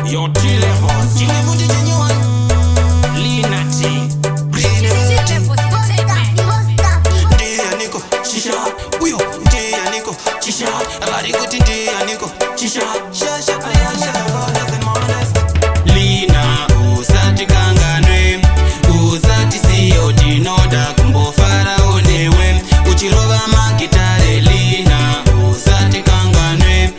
Yo T-Levels Lina T Dia Nico Shisha Uyo Dia Nico Shisha Abari kuti Dia Nico Shisha Shasha Ayasha That's in modest Lina usati kanganwe usati siyo tinoda kumbofara onewe uchirova magitare. Lina usati kanganwe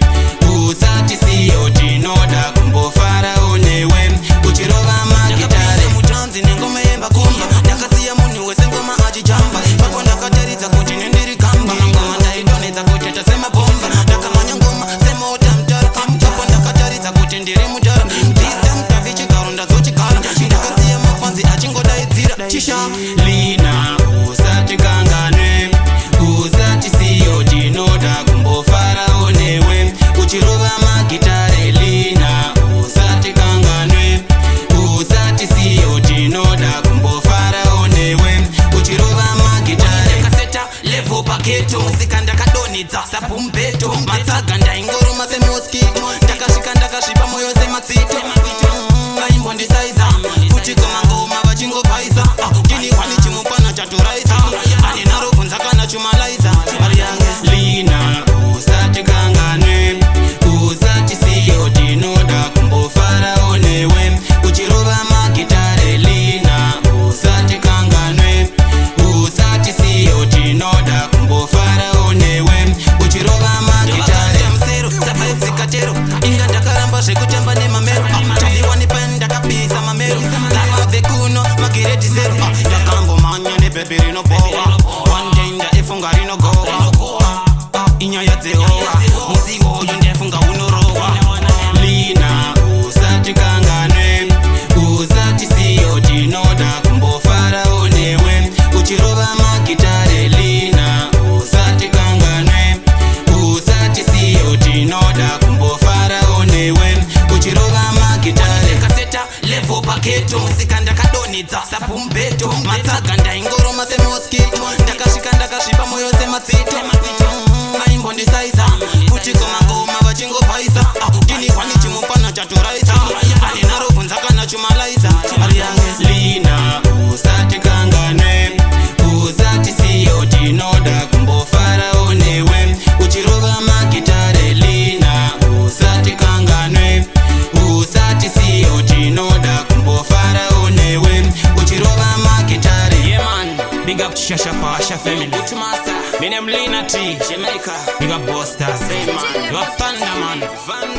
usati siyo tinoda kumbofara onewe uchirova magitare. Mutanzi nengoma yemba kumba Ndakasiya muni wese ngoma ajijamba Pako ndakateridza kuti nendiri kamba Ngoma ndaidonedza kuti tasema bomba Ndakamanya ngoma sema utamtara Pako ndakataridza kuti ndiri mutara Pista mutavi chigaro ndazochigara Ndakasiya mafanzi achingodaidzira Chisha Lina usati kanganwe usati siyo tinoda kumbofara onewe uchirova magitare. Lina usati kanganwe usati siyo tinoda kumbofara onewe uchirova magitare. Kaseta levo paketo Musika ndakadonidza sapu mbeto Matsaga ndaingoruma semoskito Ndakasvika ndakasvipa moyo sematsito Vaimbo ndisaiza Futi goma ngoma vachingopaiza Kini kwani chimupana chatoraisa Ane naro kunza kana chumalaiza Lina usati kanganwe usati siyo tinoda kumbofara onewe uchirova magitare. Lina usati kanganwe usati siyo tinoda kumbofara onewe uchirova magitare. Msero, sapaipsikatero Inga ndakaramba zvekutamba nemamero Taviwa nipani ndakapisa mamero Lavave kuno, magireti zero Ndakambo manya nebebe rinobowa One day ndaifunga rinogowa Inyaya dzehowa Muzivo uyu ndaifunga unorowa Lina usati kanganwe usati siyo tinoda kumbofara onewe uchirova magitare. Lina usati kanganwe usati siyo tinoda kumbofara onewe uchirova magitare. Kaseta levo paketo Musika ndakadonidza sapu mbeto Matsaga ndaingoroma semoskito Ndakasvika ndakasvipa moyo sematsito Vaimbo ndisaiza Futi goma ngoma vachingopaiza Kini kwani chimupana chatoraisa Ane naro kunza kana chumalaiza Lina usati kanganwe usati siyo tinoda kumbofara onewe uchirova magitare. Lina usati kanganwe usati siyo tinoda kumbofara onewe uchirova magitare. Yeah man, big up Shasha Pasha family Good master, My name Lina T Jamaica Big up Buster Say man, You are Thunder man Van